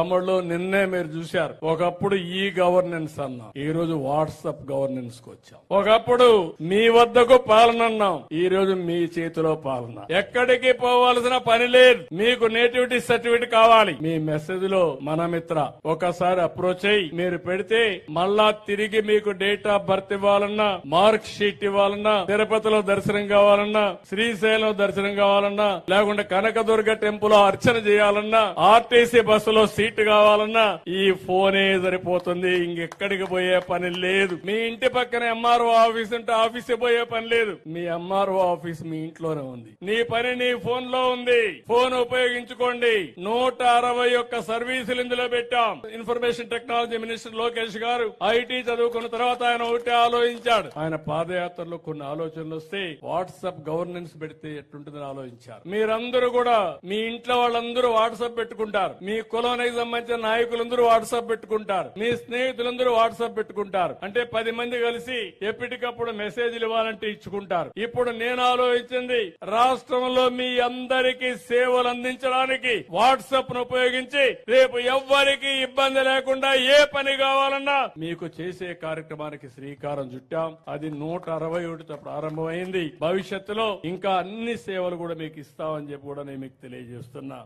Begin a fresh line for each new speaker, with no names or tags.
తమ్ముళ్ళు నిన్నే మీరు చూశారు. ఒకప్పుడు ఈ గవర్నెన్స్ అన్నాం, ఈ రోజు వాట్సాప్ గవర్నెన్స్ కు వచ్చాం. ఒకప్పుడు మీ వద్దకు పాలన అన్నాం, ఈ రోజు మీ చేతిలో పాలన. ఎక్కడికి పోవాల్సిన పని లేదు. మీకు నేటివిటీ సర్టిఫికేట్ కావాలి, మీ మెసేజ్ లో మన మిత్ర ఒకసారి అప్రోచ్ అయ్యి మీరు పెడితే మళ్ళా తిరిగి మీకు డేట్ ఆఫ్ బర్త్ ఇవ్వాలన్నా, మార్క్ షీట్ ఇవ్వాలన్నా, తిరుపతిలో దర్శనం కావాలన్నా, శ్రీశైలం దర్శనం కావాలన్నా, లేకుంటే కనకదుర్గ టెంపుల్ అర్చన చేయాలన్నా, ఆర్టీసీ బస్సులో సీటు కావాలన్నా ఈ ఫోనే సరిపోతుంది. ఇంకెక్కడికి పోయే పని లేదు. మీ ఇంటి పక్కన ఎంఆర్ఓ ఆఫీస్ ఉంటే ఆఫీస్ పోయే పని లేదు. మీ ఎంఆర్ఓ ఆఫీస్ మీ ఇంట్లోనే ఉంది. నీ పని నీ ఫోన్ లో ఉంది. ఫోన్ ఉపయోగించుకోండి. 161 సర్వీసులు ఇందులో పెట్టాం. ఇన్ఫర్మేషన్ టెక్నాలజీ మినిస్టర్ లోకేష్ గారు ఐటీ చదువుకున్న తర్వాత ఆయన ఒకటే ఆలోచించాడు. ఆయన పాదయాత్రలో కొన్ని ఆలోచనలు వస్తే వాట్సాప్ గవర్నెన్స్ పెడితే ఎట్లుంటుందని ఆలోచించారు. మీరందరూ కూడా మీ ఇంట్లో వాళ్ళందరూ వాట్సాప్ పెట్టుకుంటారు. మీ కులానికి సంబంధించిన నాయకులందరూ వాట్సాప్ పెట్టుకుంటారు. మీ స్నేహితులందరూ వాట్సాప్ పెట్టుకుంటారు. అంటే 10 మంది కలిసి ఎప్పటికప్పుడు మెసేజ్లు ఇవ్వాలంటే ఇచ్చుకుంటారు. ఇప్పుడు నేను ఆలోచించింది, రాష్ట్రంలో మీ అందరికీ సేవలు అందించడానికి వాట్సాప్ ను ఉపయోగించి రేపు ఎవ్వరికి ఇబ్బంది లేకుండా ఏ పని కావాలన్నా మీకు చేసే కార్యక్రమానికి శ్రీకారం చుట్టాం. అది 161తో ప్రారంభమైంది. భవిష్యత్తులో ఇంకా అన్ని సేవలు కూడా మీకు ఇస్తామని చెప్పి కూడా నేను మీకు తెలియజేస్తున్నా.